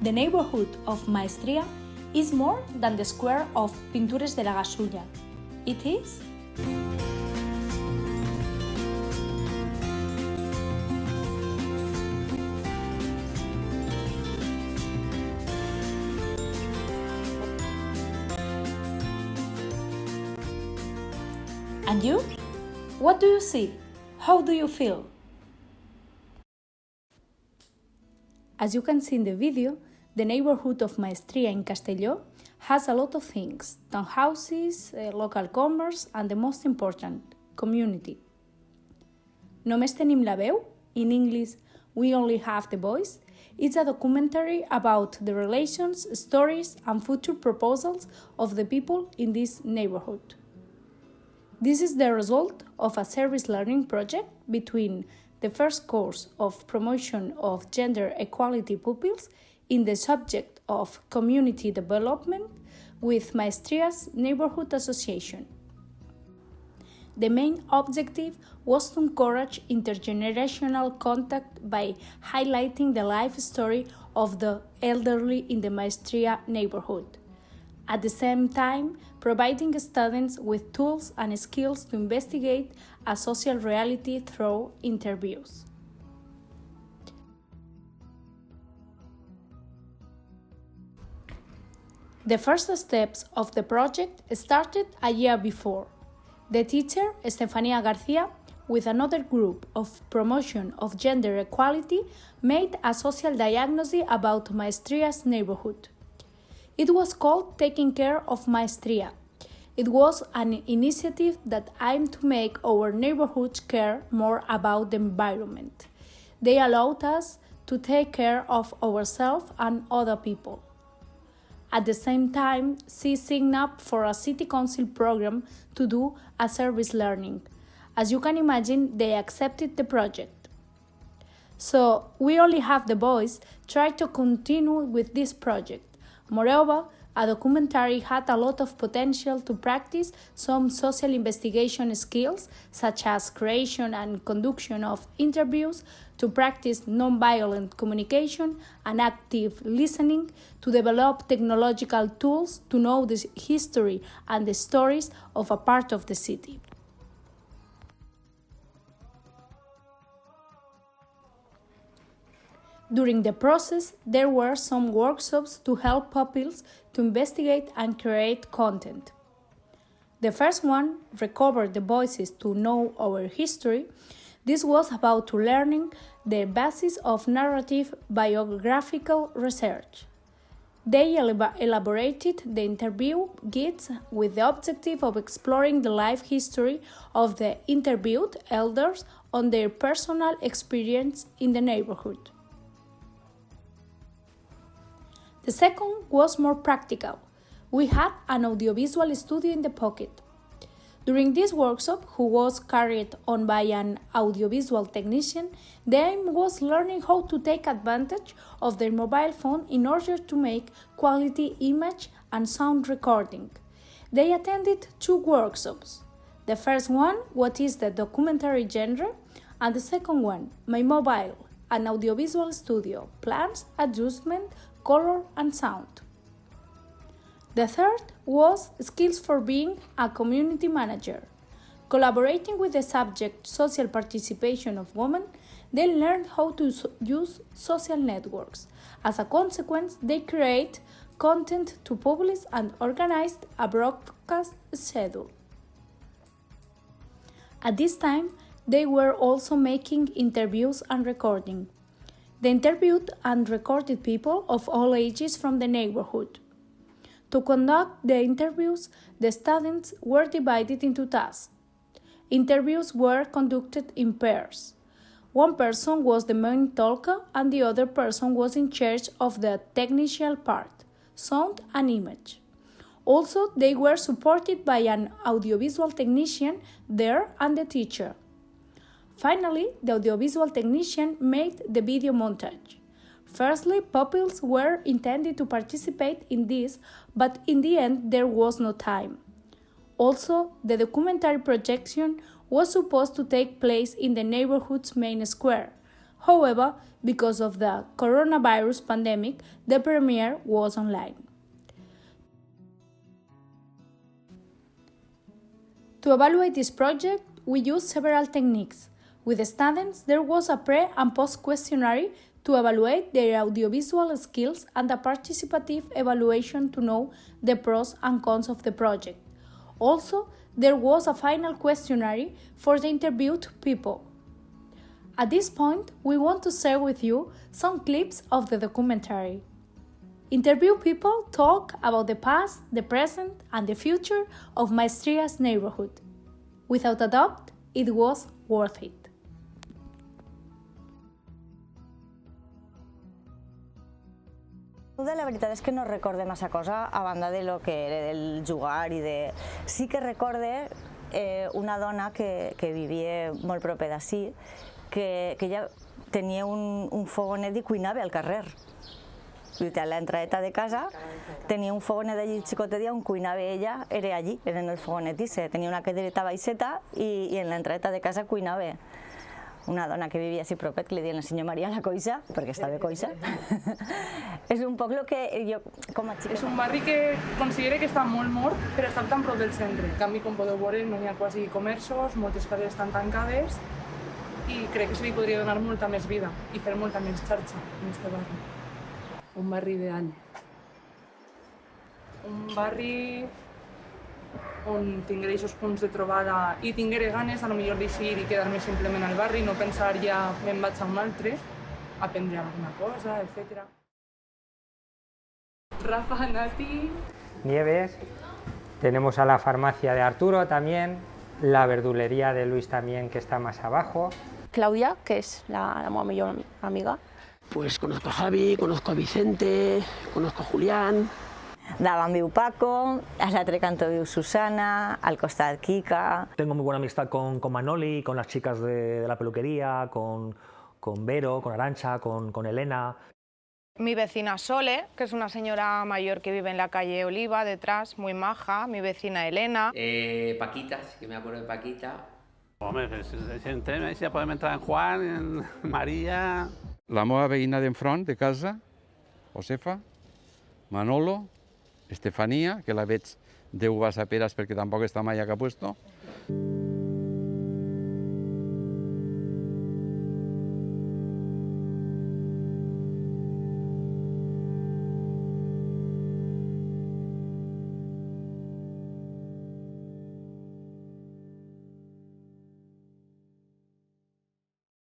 The neighborhood of Maestría is more than the square of Pintures de la Gasulla. It is And you? What do you see? How do you feel? As you can see in the video, the neighborhood of Maestría in Castelló has a lot of things: townhouses, local commerce, and the most important, community. Només tenim la veu, in English, We Only Have the Voice, is a documentary about the relations, stories, and future proposals of the people in this neighborhood. This is the result of a service learning project between the first course of promotion of gender equality pupils in the subject of community development with Maestria's Neighborhood Association. The main objective was to encourage intergenerational contact by highlighting the life story of the elderly in the Maestría neighborhood. At the same time, providing students with tools and skills to investigate a social reality through interviews. The first steps of the project started a year before. The teacher, Estefanía García, with another group of promotion of gender equality, made a social diagnosis about Maestria's neighborhood. It was called Taking Care of Maestría. It was an initiative that aimed to make our neighborhoods care more about the environment. They allowed us to take care of ourselves and other people. At the same time, she signed up for a city council program to do a service learning. As you can imagine, they accepted the project. So, We Only Have the Voice tried to continue with this project. Moreover, a documentary had a lot of potential to practice some social investigation skills, such as creation and conduction of interviews, to practice non-violent communication and active listening, to develop technological tools to know the history and the stories of a part of the city. During the process, there were some workshops to help pupils to investigate and create content. The first one, Recover the Voices to Know Our History. This was about learning the basis of narrative biographical research. They elaborated the interview guides with the objective of exploring the life history of the interviewed elders on their personal experience in the neighborhood. The second was more practical. We had an audiovisual studio in the pocket. During this workshop, who was carried on by an audiovisual technician, the aim was learning how to take advantage of their mobile phone in order to make quality image and sound recording. They attended 2 workshops. The first one, what is the documentary genre, and the second one, My Mobile, an audiovisual studio, plans, adjustment, color and sound. The third was Skills for Being a Community Manager. Collaborating with the subject Social Participation of Women, they learned how to use social networks. As a consequence, they create content to publish and organized a broadcast schedule. At this time, they were also making interviews and recording. They interviewed and recorded people of all ages from the neighborhood. To conduct the interviews, the students were divided into tasks. Interviews were conducted in pairs. One person was the main talker and the other person was in charge of the technical part, sound and image. Also, they were supported by an audiovisual technician there and the teacher. Finally, the audiovisual technician made the video montage. Firstly, pupils were intended to participate in this, but in the end there was no time. Also, the documentary projection was supposed to take place in the neighborhood's main square, However, because of the coronavirus pandemic, the premiere was online. To evaluate this project, we used several techniques. With the students, there was a pre- and post-questionnaire to evaluate their audiovisual skills and a participative evaluation to know the pros and cons of the project. Also, there was a final questionnaire for the interviewed people. At this point, we want to share with you some clips of the documentary. Interview people talk about the past, the present, and the future of Maestria's neighborhood. Without a doubt, it was worth it. La veritat és que no recorde massa cosa a banda de lo que era el jugar i de... Sí que recorde una dona que vivia molt proper d'ací, que ella tenia un fogonet i cuinava al carrer. A l'entradeta de casa tenia un fogonet allí xicotet on cuinava ella, era allí, era en el fogonet i tenia una cadereta baixeta i en l'entradeta de casa cuinava. Una dona que vivia així propet, que li deien la senyora Maria la coixa, perquè estava coixa. És un poc el que jo, com a xica... És un barri que considero que està molt mort, però està tan prop del centre. En canvi, com podeu veure, no hi ha quasi comerços, moltes cases estan tancades i crec que se li podria donar molta més vida i fer molta més xarxa en aquest barri. Un barri ideal. Un barri on tingué aquests punts de trobada i tingué ganes, potser d'eixir i quedar-me simplement al barri, no pensar ja me'n vaig a un altre, aprendre alguna cosa, etc. Rafa, Nati... Nieves, tenemos a la farmacia de Arturo también, la verdulería de Luis también, que está más abajo. Claudia, que es la mejor amiga. Pues conozco a Javi, conozco a Vicente, conozco a Julián. Davant viu Paco, al l'altre cantó viu Susana, al costat Kika. Tengo muy buena amistad con Manoli, con las chicas de la peluquería, con Vero, con Arantxa, con Elena. Mi vecina Sole, que es una señora mayor que vive en la calle Oliva, detrás, muy maja. Mi vecina Elena. Paquita, sí que me acuerdo de Paquita. Hombre, si ja podem entrar en Juan, en Maria... La meva veïna d'enfront de casa, Josefa, Manolo, Estefania, que la veig 10 vas a peres perquè tampoc està mai a cap puesto.